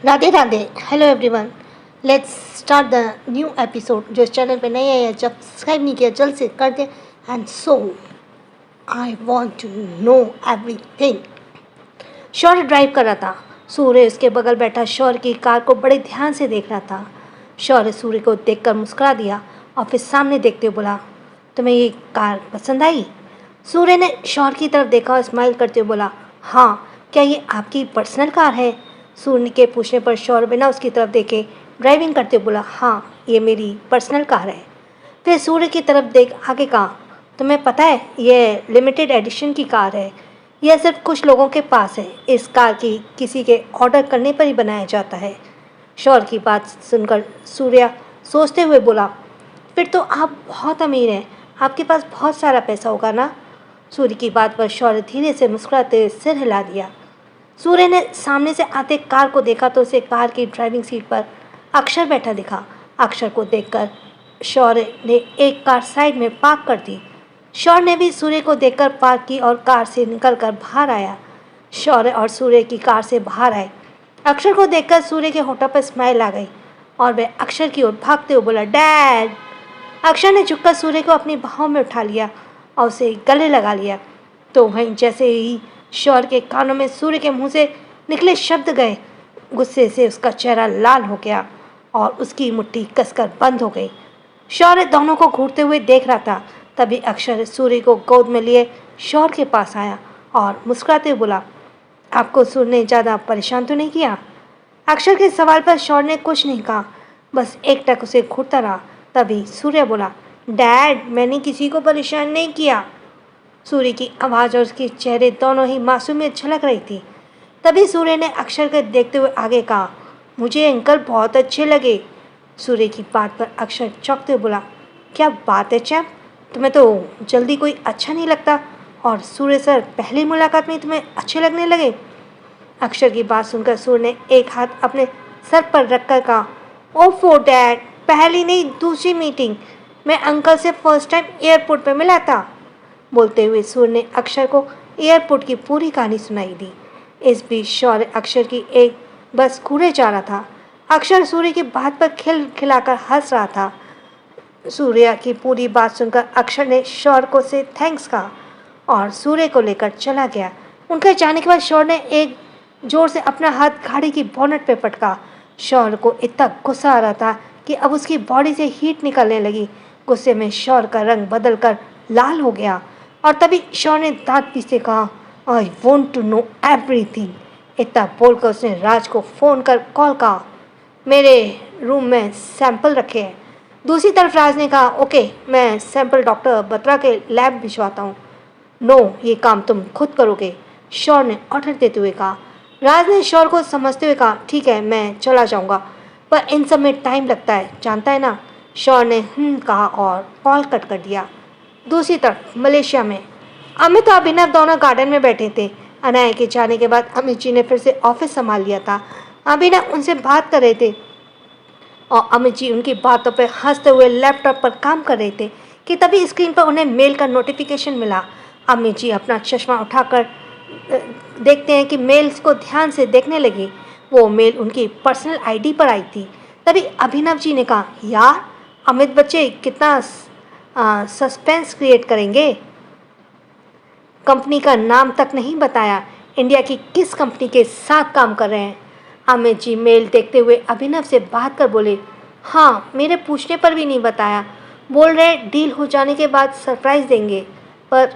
Radhe Radhe. Hello everyone. Let's start the new episode. जो इस channel पे नए आए हैं, जब सब्सक्राइब नहीं किया जल्द से कर दे। And so I want to know everything. Shaurya drive कर रहा था। सूर्य उसके बगल बैठा शौर्य की कार को बड़े ध्यान से देख रहा था। शौर्य सूर्य को देखकर मुस्कुरा दिया और फिर सामने देखते हुए बोला, तुम्हें ये कार पसंद आई? सूर्य ने शौर्य की तरफ देखा और स्माइल करते हुए बोला, हाँ, क्या ये आपकी पर्सनल कार है? सूर्य के पूछने पर शौर्य बिना उसकी तरफ देखे ड्राइविंग करते हुए बोला, हाँ, ये मेरी पर्सनल कार है। फिर सूर्य की तरफ देख आगे कहा, तुम्हें पता है ये लिमिटेड एडिशन की कार है। यह सिर्फ कुछ लोगों के पास है। इस कार की किसी के ऑर्डर करने पर ही बनाया जाता है। शौर्य की बात सुनकर सूर्य सोचते हुए बोला, फिर तो आप बहुत अमीर हैं, आपके पास बहुत सारा पैसा होगा ना? सूर्य की बात पर शौर्य धीरे से मुस्कुराते हुए सिर हिला दिया। सूर्य ने सामने से आते कार को देखा तो उसे कार की ड्राइविंग सीट पर अक्षर बैठा दिखा। अक्षर को देखकर शौर्य ने एक कार साइड में पार्क कर दी। शौर्य ने भी सूर्य को देखकर पार्क की और कार से निकलकर बाहर आया। शौर्य और सूर्य की कार से बाहर आए। अक्षर को देखकर सूर्य के होठों पर स्माइल आ गई और वह अक्षर की ओर भागते हुए बोला, डैड। अक्षर ने झुककर सूर्य को अपनी बाहों में उठा लिया और उसे गले लगा लिया। तो वहीं जैसे ही शौर्य के कानों में सूर्य के मुंह से निकले शब्द गए, गुस्से से उसका चेहरा लाल हो गया और उसकी मुट्ठी कसकर बंद हो गई। शौर्य दोनों को घूरते हुए देख रहा था। तभी अक्षर सूर्य को गोद में लिए शौर्य के पास आया और मुस्कुराते हुए बोला, आपको सूर्य ने ज़्यादा परेशान तो नहीं किया? अक्षर के सवाल पर शौर्य ने कुछ नहीं कहा, बस एकटक उसे घूरता रहा। तभी सूर्य बोला, डैड, मैंने किसी को परेशान नहीं किया। सूर्य की आवाज़ और उसके चेहरे दोनों ही मासूमियत झलक रही थी। तभी सूर्य ने अक्षर को देखते हुए आगे कहा, मुझे अंकल बहुत अच्छे लगे। सूर्य की बात पर अक्षर चौंकते हुए बोला, क्या बात है चैप, तुम्हें तो जल्दी कोई अच्छा नहीं लगता और सूर्य सर पहली मुलाकात में तुम्हें अच्छे लगने लगे? अक्षर की बात सुनकर सूर्य ने एक हाथ अपने सर पर रखकर कहा, ओफो डैड, पहली नहीं दूसरी मीटिंग, मैं अंकल से फर्स्ट टाइम एयरपोर्ट पर मिला था। बोलते हुए सूर्य ने अक्षर को एयरपोर्ट की पूरी कहानी सुनाई दी। इस बीच शौर्य अक्षर की एक बस घूरे जा रहा था। अक्षर सूर्य की बात पर खिलखिलाकर हंस रहा था। सूर्य की पूरी बात सुनकर अक्षर ने शौर्य को से थैंक्स कहा और सूर्य को लेकर चला गया। उनके जाने के बाद शौर्य ने एक जोर से अपना हाथ गाड़ी की बोनट पे पटका। शौर्य को इतना गुस्सा आ रहा था कि अब उसकी बॉडी से हीट निकलने लगी। गुस्से में शौर्य का रंग बदलकर लाल हो गया और तभी शौर्य ने दांत पीसते कहा, I want to know everything. इतना बोलकर उसने राज को फ़ोन कर कॉल कहा, मेरे रूम में सैंपल रखे हैं। दूसरी तरफ राज ने कहा, ओके, मैं सैंपल डॉक्टर बत्रा के लैब भिजवाता हूँ। नो, ये काम तुम खुद करोगे, शौर्य ने ऑर्डर देते हुए कहा। राज ने शौर्य को समझते हुए कहा, ठीक है, मैं चला जाऊँगा, पर इन सब में टाइम लगता है, जानता है ना? शौर्य ने कहा और कॉल कट कर दिया। दूसरी तरफ मलेशिया में अमित और अभिनव दोनों गार्डन में बैठे थे। अनाया के जाने के बाद अमित जी ने फिर से ऑफिस संभाल लिया था। अभिनव उनसे बात कर रहे थे और अमित जी उनकी बातों पर हंसते हुए लैपटॉप पर काम कर रहे थे कि तभी स्क्रीन पर उन्हें मेल का नोटिफिकेशन मिला। अमित जी अपना चश्मा उठाकर देखते हैं कि मेल्स को ध्यान से देखने लगे। वो मेल उनकी पर्सनल आईडी पर आई थी। तभी अभिनव जी ने कहा, यार, अमित बच्चे कितना सस्पेंस क्रिएट करेंगे। कंपनी का नाम तक नहीं बताया, इंडिया की किस कंपनी के साथ काम कर रहे हैं। अमित जी मेल देखते हुए अभिनव से बात कर बोले, हाँ, मेरे पूछने पर भी नहीं बताया, बोल रहे डील हो जाने के बाद सरप्राइज़ देंगे। पर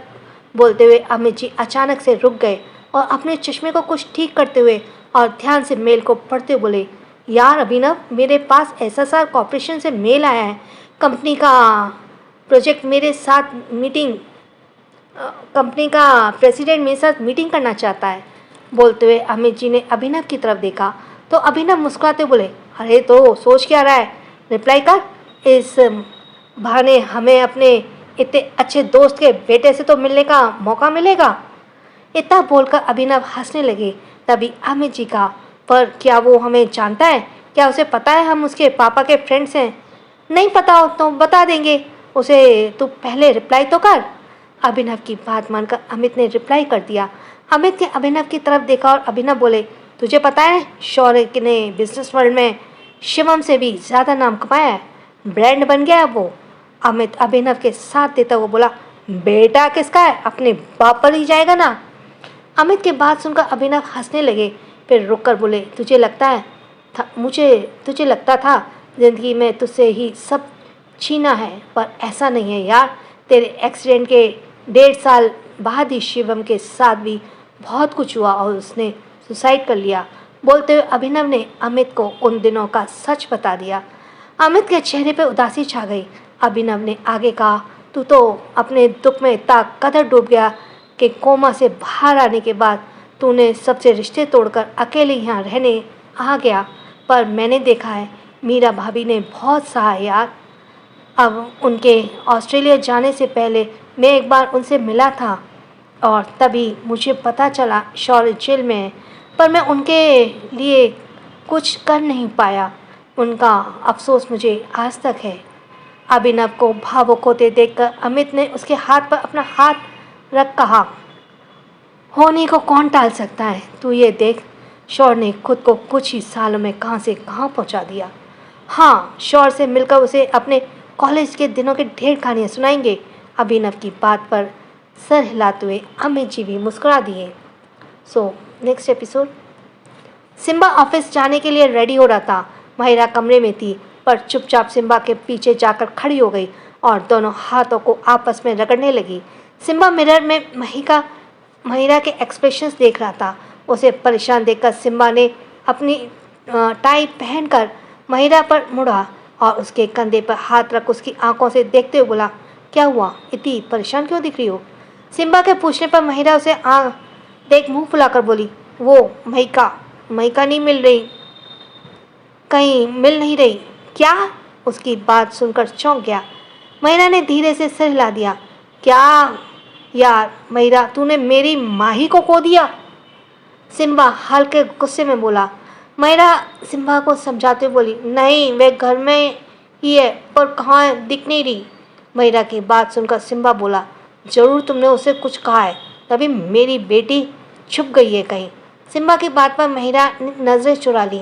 बोलते हुए अमित जी अचानक से रुक गए और अपने चश्मे को कुछ ठीक करते हुए और ध्यान से मेल को पढ़ते बोले, यार अभिनव, मेरे पास एसएसआर कॉर्पोरेशन से मेल आया है। कंपनी का प्रोजेक्ट मेरे साथ मीटिंग कंपनी का प्रेसिडेंट मेरे साथ मीटिंग करना चाहता है। बोलते हुए अमित जी ने अभिनव की तरफ देखा तो अभिनव मुस्कुराते बोले, अरे तो सोच क्या रहा है, रिप्लाई कर, इस बहाने हमें अपने इतने अच्छे दोस्त के बेटे से तो मिलने का मौका मिलेगा। इतना बोलकर अभिनव हंसने लगे। तभी अमित जी का, पर क्या वो हमें जानता है? क्या उसे पता है हम उसके पापा के फ्रेंड्स हैं? नहीं पता हो तो बता देंगे उसे, तू पहले रिप्लाई तो कर। अभिनव की बात मानकर अमित ने रिप्लाई कर दिया। अमित ने अभिनव की तरफ देखा और अभिनव बोले, तुझे पता है शौर्य ने बिजनेस वर्ल्ड में शिवम से भी ज़्यादा नाम कमाया है, ब्रांड बन गया है वो। अमित अभिनव के साथ देता हुआ बोला, बेटा किसका है, अपने बाप पर ही जाएगा ना। अमित की बात सुनकर अभिनव हंसने लगे, फिर रुक कर बोले, तुझे लगता था जिंदगी में तुझसे ही सब छीना है, पर ऐसा नहीं है यार। तेरे एक्सीडेंट के 1.5 साल बाद ही शिवम के साथ भी बहुत कुछ हुआ और उसने सुसाइड कर लिया। बोलते हुए अभिनव ने अमित को उन दिनों का सच बता दिया। अमित के चेहरे पर उदासी छा गई। अभिनव ने आगे कहा, तू तो अपने दुख में इतना कदर डूब गया कि कोमा से बाहर आने के बाद तूने सबसे रिश्ते तोड़कर अकेले यहाँ रहने आ गया। पर मैंने देखा है मीरा भाभी ने बहुत सहा यार। अब उनके ऑस्ट्रेलिया जाने से पहले मैं एक बार उनसे मिला था और तभी मुझे पता चला शौर्य जेल में है, पर मैं उनके लिए कुछ कर नहीं पाया। उनका अफसोस मुझे आज तक है। अभिनव को भावुक होते देखकर अमित ने उसके हाथ पर अपना हाथ रख कहा, होने को कौन टाल सकता है, तू ये देख शौर्य ने खुद को कुछ ही सालों में कहाँ से कहाँ पहुँचा दिया। हाँ, शौर्य से मिलकर उसे अपने कॉलेज के दिनों के ढेर कहानियाँ सुनाएंगे। अभिनव की बात पर सर हिलाते हुए अमित जी भी मुस्कुरा दिए। So next episode. Simba office जाने के लिए रेडी हो रहा था। महिरा कमरे में थी, पर चुपचाप सिम्बा के पीछे जाकर खड़ी हो गई और दोनों हाथों को आपस में रगड़ने लगी। सिम्बा मिरर में महिरा के एक्सप्रेशंस देख रहा था। उसे परेशान देखकर सिम्बा ने अपनी टाई पहनकर महिरा पर मुड़ा और उसके कंधे पर हाथ रख उसकी आंखों से देखते हुए बोला, क्या हुआ, इतनी परेशान क्यों दिख रही हो। सिम्बा के पूछने पर महिरा उसे देख मुंह फुलाकर बोली, वो महिका नहीं मिल रही, कहीं मिल नहीं रही क्या। उसकी बात सुनकर चौंक गया। महिरा ने धीरे से सिर हिला दिया। क्या यार महिरा, तूने मेरी माही को खो दिया। सिम्बा हल्के गुस्से में बोला। महिरा सिम्बा को समझाते हुए बोली, नहीं वे घर में ही है, पर कहाँ है, दिख नहीं रही। महिरा की बात सुनकर सिम्बा बोला, जरूर तुमने उसे कुछ कहा है, तभी मेरी बेटी छुप गई है कहीं। सिम्बा की बात पर महिरा ने नज़रें चुरा ली।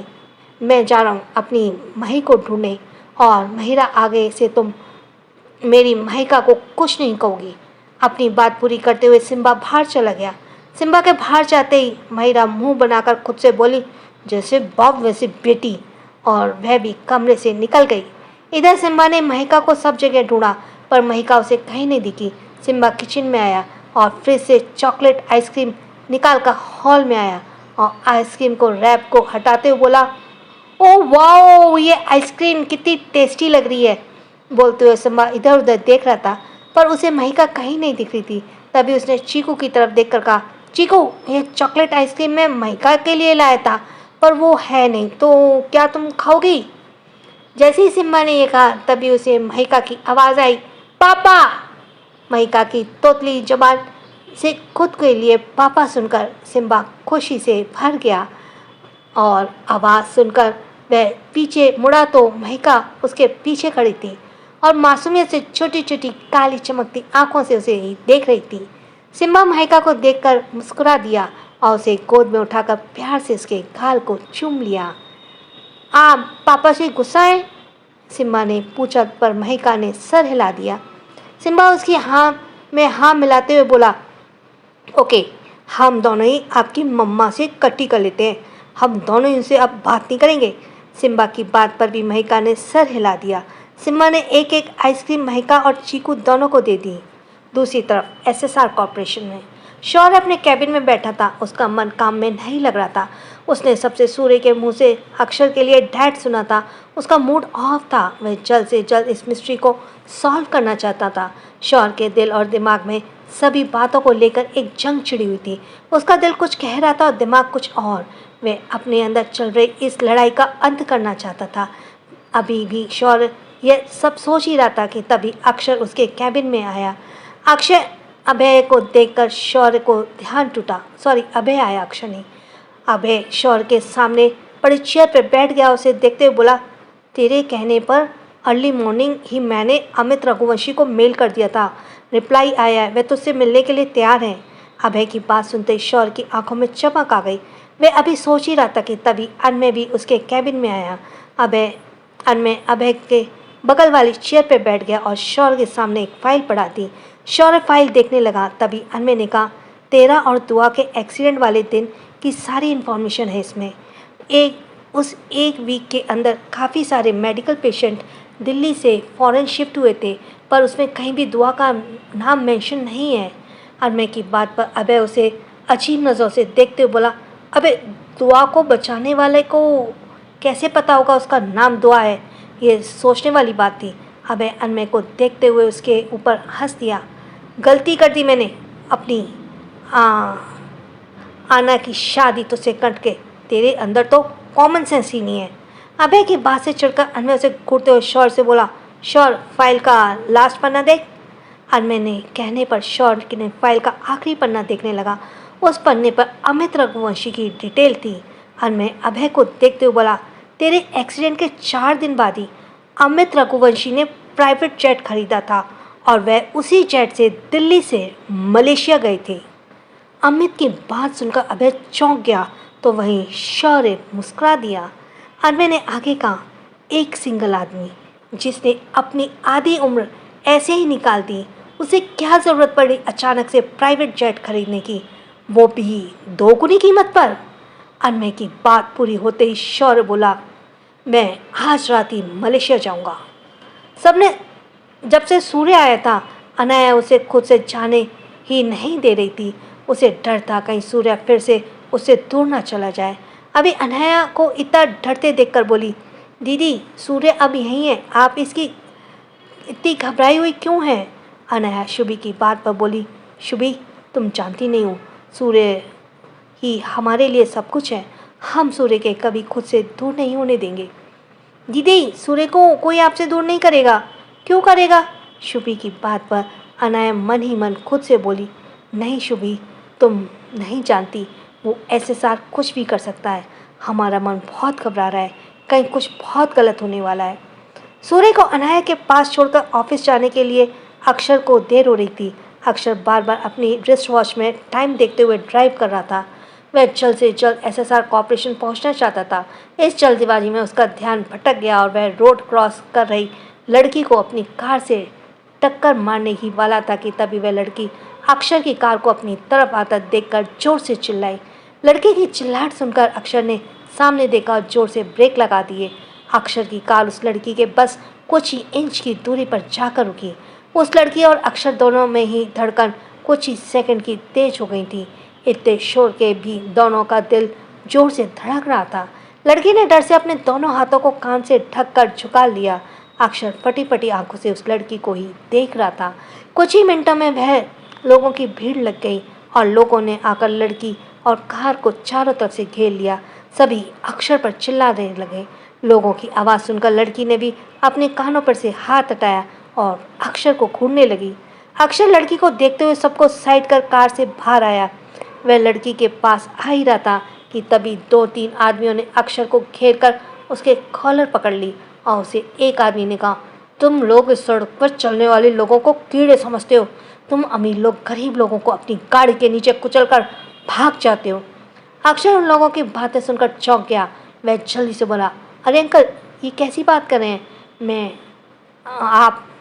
मैं जा रहा हूँ अपनी माही को ढूंढने, और महिरा आगे से तुम मेरी महिका को कुछ नहीं कहोगी। अपनी बात पूरी करते हुए सिम्बा बाहर चला गया। सिम्बा के बाहर जाते ही महिरा मुंह बनाकर खुद से बोली, जैसे बाप वैसे बेटी, और वह भी कमरे से निकल गई। इधर सिम्बा ने महिका को सब जगह ढूंढा, पर महिका उसे कहीं नहीं दिखी। सिम्बा किचन में आया और फ्रिज से चॉकलेट आइसक्रीम निकाल कर हॉल में आया और आइसक्रीम को रैप को हटाते हुए बोला, ओह वाओ, ये आइसक्रीम कितनी टेस्टी लग रही है। बोलते हुए सिम्बा इधर उधर देख रहा था, पर उसे महिका कहीं नहीं दिख रही थी। तभी उसने चीकू की तरफ देखकर कहा, चीकू, ये चॉकलेट आइसक्रीम मैं महिका के लिए लाया था, पर वो है नहीं, तो क्या तुम खाओगी। जैसे ही सिम्बा ने ये कहा, तभी उसे महिका की आवाज़ आई, पापा। महिका की तोतली जबान से खुद के लिए पापा सुनकर सिम्बा खुशी से भर गया और आवाज़ सुनकर वह पीछे मुड़ा तो महिका उसके पीछे खड़ी थी और मासूमियत से छोटी छोटी काली चमकती आंखों से उसे ही देख रही थी। सिम्बा महिका को देखकर मुस्कुरा दिया और उसे गोद में उठाकर प्यार से उसके गाल को चूम लिया। आप पापा से गुस्सा है? सिम्बा ने पूछा, पर महिका ने सर हिला दिया। सिम्बा उसकी हाँ में हाँ मिलाते हुए बोला, ओके, हम दोनों ही आपकी मम्मा से कट्टी कर लेते हैं, हम दोनों ही उनसे अब बात नहीं करेंगे। सिम्बा की बात पर भी महिका ने सर हिला दिया। सिम्बा ने एक एक आइसक्रीम महिका और चीकू दोनों को दे दी। दूसरी तरफ एसएसआर कॉरपोरेशन में शौर्य अपने कैबिन में बैठा था। उसका मन काम में नहीं लग रहा था। उसने सबसे सूर्य के मुंह से अक्षर के लिए डैड सुना था। उसका मूड ऑफ था। वह जल्द से जल्द इस मिस्ट्री को सॉल्व करना चाहता था। शौर्य के दिल और दिमाग में सभी बातों को लेकर एक जंग छिड़ी हुई थी। उसका दिल कुछ कह रहा था और दिमाग कुछ और। वह अपने अंदर चल रही इस लड़ाई का अंत करना चाहता था। अभी भी शौर्य यह सब सोच ही रहा था कि तभी अक्षर उसके कैबिन में आया। अक्षय अभय को देखकर शौर्य को ध्यान टूटा। अभय आया, अक्षय नहीं। अभय शौर्य के सामने पड़ी चेयर पर बैठ गया। उसे देखते हुए बोला, तेरे कहने पर अर्ली मॉर्निंग ही मैंने अमित रघुवंशी को मेल कर दिया था। रिप्लाई आया है, वह तुझसे मिलने के लिए तैयार हैं। अभय की बात सुनते ही शौर्य की आंखों में चमक आ गई। वे अभी सोच ही रहा था कि तभी अनमय भी उसके कैबिन में आया। अनमय अभय के बगल वाली चेयर पर बैठ गया और शौर्य के सामने एक फाइल पड़ा दी। शौर्य फाइल देखने लगा। तभी अनमय ने कहा, तेरा और दुआ के एक्सीडेंट वाले दिन की सारी इन्फॉर्मेशन है इसमें। उस एक वीक के अंदर काफ़ी सारे मेडिकल पेशेंट दिल्ली से फॉरेन शिफ्ट हुए थे, पर उसमें कहीं भी दुआ का नाम मेंशन नहीं है। अनमय की बात पर अभय उसे अजीब नज़रों से देखते हुए बोला, अबे दुआ को बचाने वाले को कैसे पता होगा उसका नाम दुआ है? ये सोचने वाली बात थी। अभय अनमय को देखते हुए उसके ऊपर हंस दिया। गलती कर दी मैंने अपनी आना की शादी तो से कट के, तेरे अंदर तो कॉमन सेंस ही नहीं है। अभय की बात से चिढ़कर अनमय उसे घूरते हुए शौर्य से बोला, शौर्य फाइल का लास्ट पन्ना देख। अनमय ने कहने पर शौर्य ने फाइल का आखिरी पन्ना देखने लगा। उस पन्ने पर अमित रघुवंशी की डिटेल थी। अनमय अभय को देखते हुए बोला, तेरे एक्सीडेंट के 4 दिन बाद ही अमित रघुवंशी ने प्राइवेट जेट खरीदा था और वह उसी जेट से दिल्ली से मलेशिया गए थे। अमित की बात सुनकर अभय चौंक गया तो वहीं शौर्य मुस्कुरा दिया। अनमय ने आगे कहा, एक सिंगल आदमी जिसने अपनी आधी उम्र ऐसे ही निकाल दी, उसे क्या ज़रूरत पड़ी अचानक से प्राइवेट जेट खरीदने की, वो भी 2 गुनी कीमत पर। अनमय की बात पूरी होते ही शौर्य बोला, मैं आज रात ही मलेशिया जाऊंगा। सबने जब से सूर्य आया था, अनाया उसे खुद से जाने ही नहीं दे रही थी। उसे डर था कहीं सूर्य फिर से उससे दूर ना चला जाए। अभी अनाया को इतना डरते देखकर बोली, दीदी सूर्य अब यहीं है, आप इसकी इतनी घबराई हुई क्यों है? अनाया शुभी की बात पर बोली, शुभी तुम जानती नहीं हो, सूर्य ही हमारे लिए सब कुछ है। हम सूर्य के कभी खुद से दूर नहीं होने देंगे। दीदी सूर्य को कोई आपसे दूर नहीं करेगा। क्यों करेगा? शुभी की बात पर अनाया मन ही मन खुद से बोली, नहीं शुभी, तुम नहीं जानती, वो ऐसे सार कुछ भी कर सकता है। हमारा मन बहुत घबरा रहा है, कहीं कुछ बहुत गलत होने वाला है। सूर्य को अनाया के पास छोड़कर ऑफिस जाने के लिए अक्षर को देर हो रही थी। अक्षर बार बार अपनी रिस्ट वॉच में टाइम देखते हुए ड्राइव कर रहा था। वह जल्द से जल्द एसएसआर कॉर्पोरेशन पहुंचना चाहता था। इस जल्दबाजी में उसका ध्यान भटक गया और वह रोड क्रॉस कर रही लड़की को अपनी कार से टक्कर मारने ही वाला था कि तभी वह लड़की अक्षर की कार को अपनी तरफ आता देखकर जोर से चिल्लाई। लड़की की चिल्लाहट सुनकर अक्षर ने सामने देखा और जोर से ब्रेक लगा दिए। अक्षर की कार उस लड़की के बस कुछ ही इंच की दूरी पर जाकर रुकी। उस लड़की और अक्षर दोनों में ही धड़कन कुछ ही सेकंड की तेज हो गई थी। इतने शोर के भी दोनों का दिल जोर से धड़क रहा था। लड़की ने डर से अपने दोनों हाथों को कान से ढक कर झुका लिया। अक्षर फटी फटी आंखों से उस लड़की को ही देख रहा था। कुछ ही मिनटों में वह लोगों की भीड़ लग गई और लोगों ने आकर लड़की और कार को चारों तरफ से घेर लिया। सभी अक्षर पर चिल्लाने लगे। लोगों की आवाज़ सुनकर लड़की ने भी अपने कानों पर से हाथ हटाया और अक्षर को घूरने लगी। अक्षर लड़की को देखते हुए सबको साइड कर कार से बाहर आया। वह लड़की के पास आ ही रहा था कि तभी 2-3 आदमियों ने अक्षर को घेर कर उसके कॉलर पकड़ ली और उसे एक आदमी ने कहा, तुम लोग इस सड़क पर चलने वाले लोगों को कीड़े समझते हो। तुम अमीर लोग गरीब लोगों को अपनी गाड़ी के नीचे कुचल कर भाग जाते हो। अक्षर उन लोगों की बातें सुनकर चौंक गया। वह जल्दी से बोला, अरे अंकल ये कैसी बात कर रहे हैं?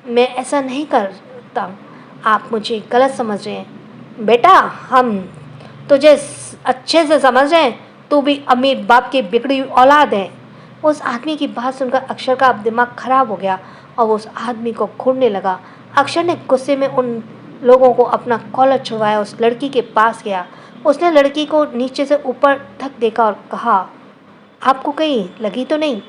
मैं ऐसा नहीं करता, आप मुझे गलत समझ रहे हैं। बेटा हम तुझे अच्छे से समझ रहे हैं, तू भी अमीर बाप की बिगड़ी हुई औलाद है। उस आदमी की बात सुनकर अक्षर का अब दिमाग खराब हो गया और वो उस आदमी को घूरने लगा। अक्षर ने गुस्से में उन लोगों को अपना कॉलर छुड़वाया, उस लड़की के पास गया। उसने लड़की को नीचे से ऊपर तक देखा और कहा, आपको कहीं लगी तो नहीं?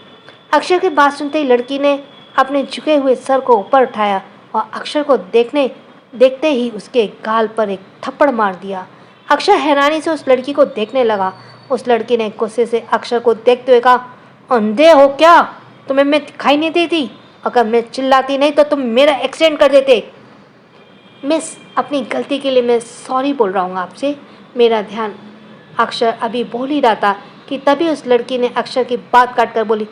अक्षर की बात सुनते ही लड़की ने अपने झुके हुए सर को ऊपर उठाया और अक्षर को देखते ही उसके गाल पर एक थप्पड़ मार दिया। अक्षर हैरानी से उस लड़की को देखने लगा। उस लड़की ने गुस्से से अक्षर को देखते हुए कहा, अंधे हो क्या? तुम्हें मैं दिखाई नहीं देती? अगर मैं चिल्लाती नहीं तो तुम मेरा एक्सीडेंट कर देते। मिस अपनी गलती के लिए मैं सॉरी बोल रहा हूँ आपसे, मेरा ध्यान। अक्षर अभी बोल ही रहा था कि तभी उस लड़की ने अक्षर की बात काट कर बोली,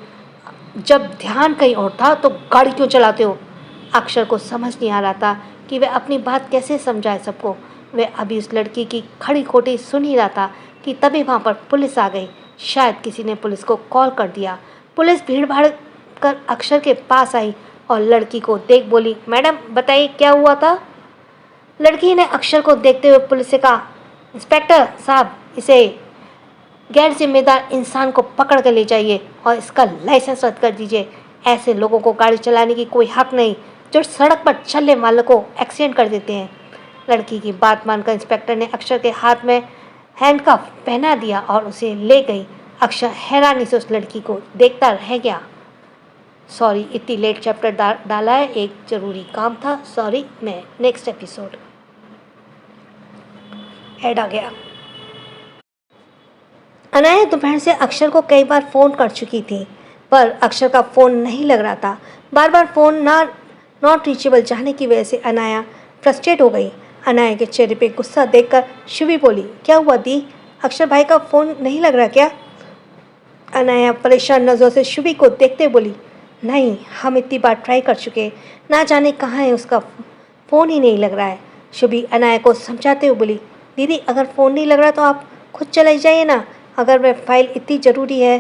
जब ध्यान कहीं और था तो गाड़ी क्यों चलाते हो? अक्षर को समझ नहीं आ रहा था कि वह अपनी बात कैसे समझाए सबको। वह अभी उस लड़की की खड़ी खोटी सुन ही रहा था कि तभी वहाँ पर पुलिस आ गई। शायद किसी ने पुलिस को कॉल कर दिया। पुलिस भीड़ भाड़ कर अक्षर के पास आई और लड़की को देख बोली, मैडम बताइए क्या हुआ था। लड़की ने अक्षर को देखते हुए पुलिस से कहा, इंस्पेक्टर साहब, इसे गैर जिम्मेदार इंसान को पकड़ कर ले जाइए और इसका लाइसेंस रद्द कर दीजिए। ऐसे लोगों को गाड़ी चलाने की कोई हक नहीं जो सड़क पर चलने वालों को एक्सीडेंट कर देते हैं। लड़की की बात मानकर इंस्पेक्टर ने अक्षर के हाथ में हैंडकफ पहना दिया और उसे ले गई। अक्षर हैरानी से उस लड़की को देखता रह गया। सॉरी इतनी लेट चैप्टर डाला है, एक ज़रूरी काम था, सॉरी। मैं नेक्स्ट एपिसोड ऐड आ गया। अनाया दोपहर से अक्षर को कई बार फ़ोन कर चुकी थी, पर अक्षर का फ़ोन नहीं लग रहा था। बार बार फ़ोन नॉट रीचेबल जाने की वजह से अनाया फ्रस्ट्रेट हो गई। अनाया के चेहरे पे गुस्सा देखकर शुभी बोली, क्या हुआ दी, अक्षर भाई का फ़ोन नहीं लग रहा क्या। अनाया परेशान नज़रों से शुभी को देखते बोली, नहीं, हम इतनी बार ट्राई कर चुके, ना जाने कहाँ है उसका फ़ोन ही नहीं लग रहा है। शुभी अनाया को समझाते हुए बोली, दीदी अगर फ़ोन नहीं लग रहा तो आप खुद चले जाइए ना, अगर वह फाइल इतनी ज़रूरी है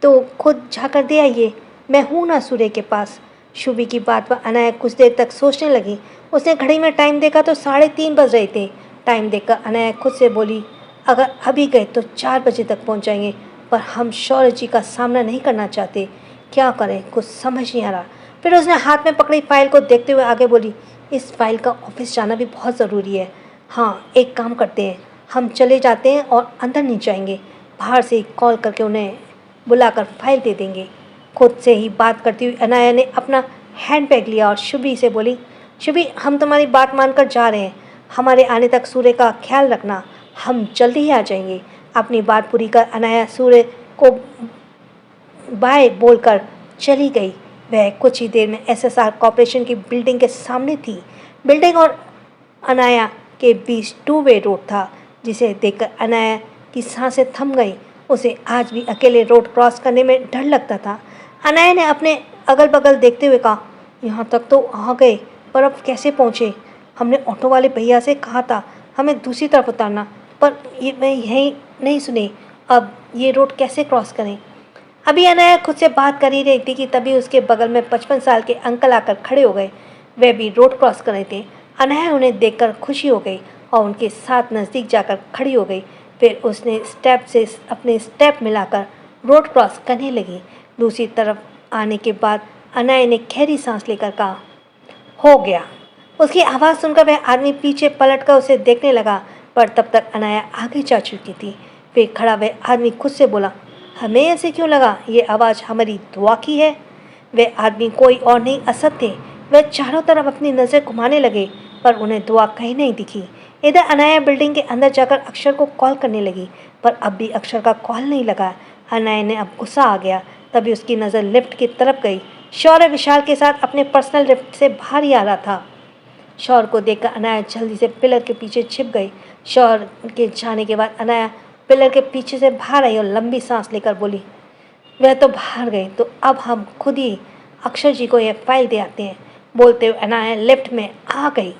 तो खुद जाकर दे आइए, मैं हूँ ना सूर्य के पास। शुभी की बात पर अनाया कुछ देर तक सोचने लगी। उसने घड़ी में टाइम देखा तो 3:30 बज रहे थे। टाइम देखकर अनाया खुद से बोली, अगर अभी गए तो 4 बजे तक पहुँच जाएंगे, पर हम शौर्य जी का सामना नहीं करना चाहते, क्या करें कुछ समझ नहीं आ रहा। फिर उसने हाथ में पकड़ी फाइल को देखते हुए आगे बोली, इस फाइल का ऑफिस जाना भी बहुत ज़रूरी है। हाँ, एक काम करते हैं, हम चले जाते हैं और अंदर नहीं जाएंगे, बाहर से ही कॉल करके उन्हें बुलाकर फाइल दे देंगे। खुद से ही बात करती हुई अनाया ने अपना हैंड बैग लिया और शुभी से बोली, शुभी हम तुम्हारी बात मानकर जा रहे हैं, हमारे आने तक सूर्य का ख्याल रखना, हम जल्दी ही आ जाएंगे। अपनी बात पूरी कर अनाया सूर्य को बाय बोलकर चली गई। वह कुछ ही देर में एसएसआर कॉरपोरेशन की बिल्डिंग के सामने थी। बिल्डिंग और अनाया के बीच 2 वे रोड था, जिसे देखकर अनाया की सांसें थम गई। उसे आज भी अकेले रोड क्रॉस करने में डर लगता था। अनाया ने अपने अगल बगल देखते हुए कहा, यहाँ तक तो आ गए, पर अब कैसे पहुँचे। हमने ऑटो वाले भैया से कहा था हमें दूसरी तरफ उतारना, पर ये मैं यहीं नहीं सुनी, अब ये रोड कैसे क्रॉस करें। अभी अनाया खुद से बात कर ही रही थी कि तभी उसके बगल में 55 साल के अंकल आकर खड़े हो गए। वे भी रोड क्रॉस कर रहे थे। अनाया उन्हें देखकर खुशी हो गई और उनके साथ नज़दीक जाकर खड़ी हो गई। फिर उसने स्टेप से अपने स्टेप मिलाकर रोड क्रॉस करने लगी। दूसरी तरफ आने के बाद अनाया ने गहरी सांस लेकर कहा, हो गया। उसकी आवाज़ सुनकर वह आदमी पीछे पलटकर उसे देखने लगा, पर तब तक अनाया आगे जा चुकी थी। फिर खड़ा वह आदमी खुद से बोला, हमें ऐसे क्यों लगा ये आवाज़ हमारी दुआ की है। वह आदमी कोई और नहीं असद थे। वह चारों तरफ अपनी नज़र घुमाने लगे, पर उन्हें दुआ कहीं नहीं दिखी। इधर अनाया बिल्डिंग के अंदर जाकर अक्षर को कॉल करने लगी, पर अब भी अक्षर का कॉल नहीं लगा। अनाया ने अब गुस्सा आ गया। तभी उसकी नज़र लिफ्ट की तरफ गई। शौर्य विशाल के साथ अपने पर्सनल लिफ्ट से बाहर ही आ रहा था। शौर्य को देखकर अनाया जल्दी से पिलर के पीछे छिप गई। शौर्य के जाने के बाद अनाया पिलर के पीछे से बाहर आई और लंबी सांस लेकर बोली, वह तो बाहर गए तो अब हम खुद ही अक्षर जी को यह फाइल दे आते हैं। बोलते हुए अनाया लिफ्ट में आ गई।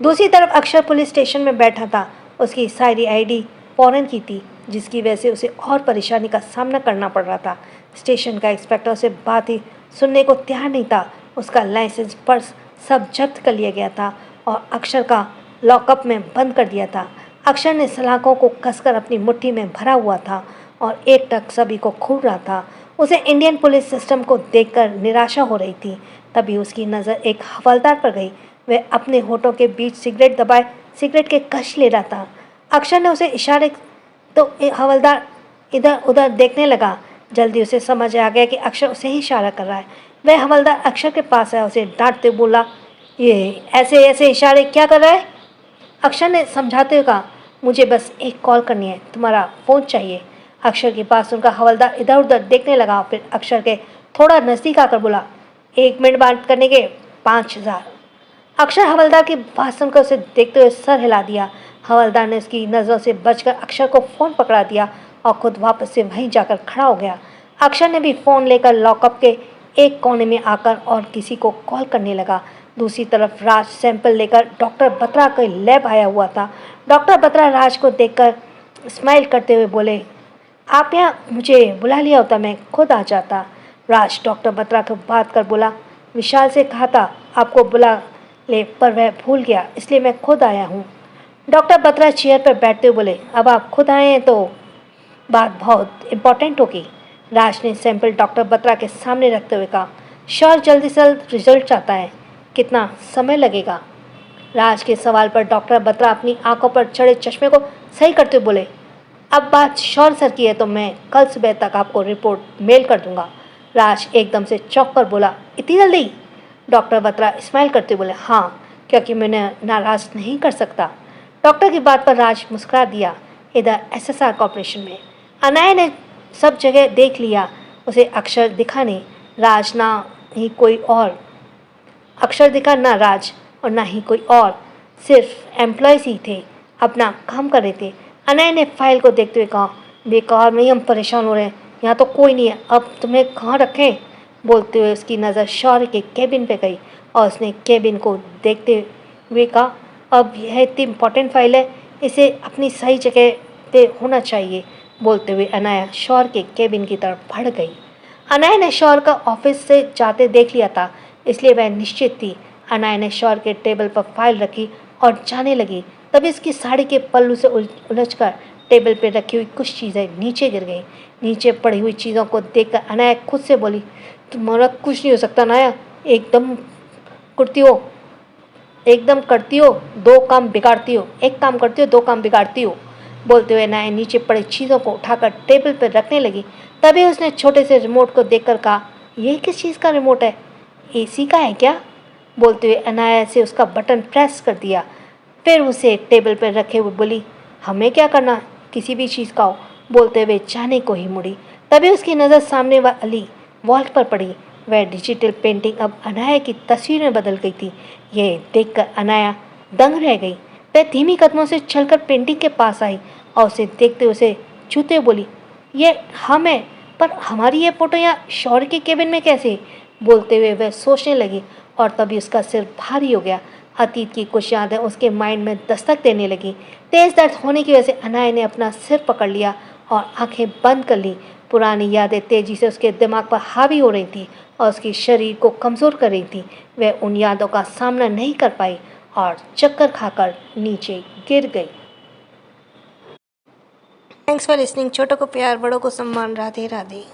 दूसरी तरफ अक्षर पुलिस स्टेशन में बैठा था। उसकी सारी आईडी फॉरेन की थी, जिसकी वजह से उसे और परेशानी का सामना करना पड़ रहा था। स्टेशन का इंस्पेक्टर उसे बात ही सुनने को तैयार नहीं था। उसका लाइसेंस, पर्स सब जब्त कर लिया गया था और अक्षर का लॉकअप में बंद कर दिया था। अक्षर ने सलाखों को कसकर अपनी मुट्ठी में भरा हुआ था और एक टक सभी को घूर रहा था। उसे इंडियन पुलिस सिस्टम को देखकर निराशा हो रही थी। तभी उसकी नज़र एक हवलदार पर गई। वह अपने होठों के बीच सिगरेट दबाए सिगरेट के कश ले रहा था। अक्षर ने उसे इशारे तो हवलदार इधर उधर देखने लगा। जल्दी उसे समझ आ गया कि अक्षर उसे ही इशारा कर रहा है। वह हवलदार अक्षर के पास आया, उसे डांटते बोला, ये ऐसे ऐसे इशारे क्या कर रहा है। अक्षर ने समझाते हुए कहा, मुझे बस एक कॉल करनी है, तुम्हारा फ़ोन चाहिए। अक्षर के पास उनका हवलदार इधर उधर देखने लगा। फिर अक्षर के थोड़ा नज़दीक आकर बोला, 1 मिनट बात करने के 5000। अक्षर हवलदार की बात सुनकर उसे देखते हुए सर हिला दिया। हवलदार ने उसकी नज़रों से बचकर अक्षर को फ़ोन पकड़ा दिया और खुद वापस से वहीं जाकर खड़ा हो गया। अक्षर ने भी फ़ोन लेकर लॉकअप के एक कोने में आकर और किसी को कॉल करने लगा। दूसरी तरफ राज सैंपल लेकर डॉक्टर बत्रा के लैब आया हुआ था। डॉक्टर बत्रा राज को देखकर स्माइल करते हुए बोले, आप यहाँ मुझे बुला लिया होता मैं खुद आ जाता। राज डॉक्टर बत्रा को बात कर बोला, विशाल से कहा था आपको बुला ले पर वह भूल गया इसलिए मैं खुद आया हूँ। डॉक्टर बत्रा चेयर पर बैठते हुए बोले, अब आप खुद आए हैं तो बात बहुत इम्पोर्टेंट होगी। राज ने सैंपल डॉक्टर बत्रा के सामने रखते हुए कहा, श्योर जल्दी से जल्द रिजल्ट चाहता है, कितना समय लगेगा? राज के सवाल पर डॉक्टर बत्रा अपनी आंखों पर चढ़े चश्मे को सही करते हुए बोले, अब बात श्योर सर की है तो मैं कल सुबह तक आपको रिपोर्ट मेल कर दूंगा। राज एकदम से चौंक कर बोला, इतनी जल्दी? डॉक्टर बत्रा स्माइल करते बोले, हाँ, क्योंकि मैंने नाराज नहीं कर सकता। डॉक्टर की बात पर राज मुस्कुरा दिया। इधर एसएसआर कॉर्पोरेशन में अनाया ने सब जगह देख लिया, उसे अक्षर दिखा नहीं। राज ना ही कोई और अक्षर दिखा, ना राज और ना ही कोई और, सिर्फ एम्प्लॉयज़ ही थे, अपना काम कर रहे थे। अनाया ने फाइल को देखते हुए कहा, बेकार में ही हम परेशान हो रहे हैं, यहाँ तो कोई नहीं है, अब तुम्हें कहाँ रखें? बोलते हुए उसकी नज़र शौर्य के केबिन पे गई और उसने केबिन को देखते हुए कहा, अब यह इतनी इम्पोर्टेंट फाइल है, इसे अपनी सही जगह पे होना चाहिए। बोलते हुए अनाया शौर्य के केबिन की तरफ बढ़ गई। अनाया ने शौर्य का ऑफिस से जाते देख लिया था, इसलिए वह निश्चित थी। अनाया ने शौर्य के टेबल पर फाइल रखी और जाने लगी, तभी उसकी साड़ी के पल्लू से उलझकर टेबल पर रखी हुई कुछ चीज़ें नीचे गिर गईं। नीचे पड़ी हुई चीज़ों को देखकर अनाया खुद से बोली, तुम्हारा कुछ नहीं हो सकता अनाया, एकदम कुर्ती हो, एकदम करती हो, दो काम बिगाड़ती हो, एक काम करती हो, दो काम बिगाड़ती हो। बोलते हुए अनाया नीचे पड़ी चीज़ों को उठाकर टेबल पर रखने लगी। तभी उसने छोटे से रिमोट को देखकर कहा, यह किस चीज़ का रिमोट है? एसी का है क्या? बोलते हुए अनाया से उसका बटन प्रेस कर दिया। फिर उसे टेबल पर रखे हुए बोली, हमें क्या करना किसी भी चीज़ का हो। बोलते हुए जाने को ही मुड़ी, तभी उसकी नज़र सामने वाली वॉल पर पड़ी। वह डिजिटल पेंटिंग अब अनाया की तस्वीर में बदल गई थी। यह देखकर अनाया दंग रह गई। वह धीमी कदमों से चलकर पेंटिंग के पास आई और उसे देखते उसे छूते बोली, ये हम है, पर हमारी ये फोटो यहाँ शौर्य के केबिन में कैसे? बोलते हुए वह सोचने लगी और तभी उसका सिर भारी हो गया। अतीत की कुछ यादें उसके माइंड में दस्तक देने लगी। तेज दर्द होने की वजह से अनाया ने अपना सिर पकड़ लिया और आंखें बंद कर ली। पुरानी यादें तेजी से उसके दिमाग पर हावी हो रही थी और उसके शरीर को कमज़ोर कर रही थी। वह उन यादों का सामना नहीं कर पाई और चक्कर खाकर नीचे गिर गई। Thanks for listening. छोटों को प्यार, बड़ों को सम्मान। राधे राधे।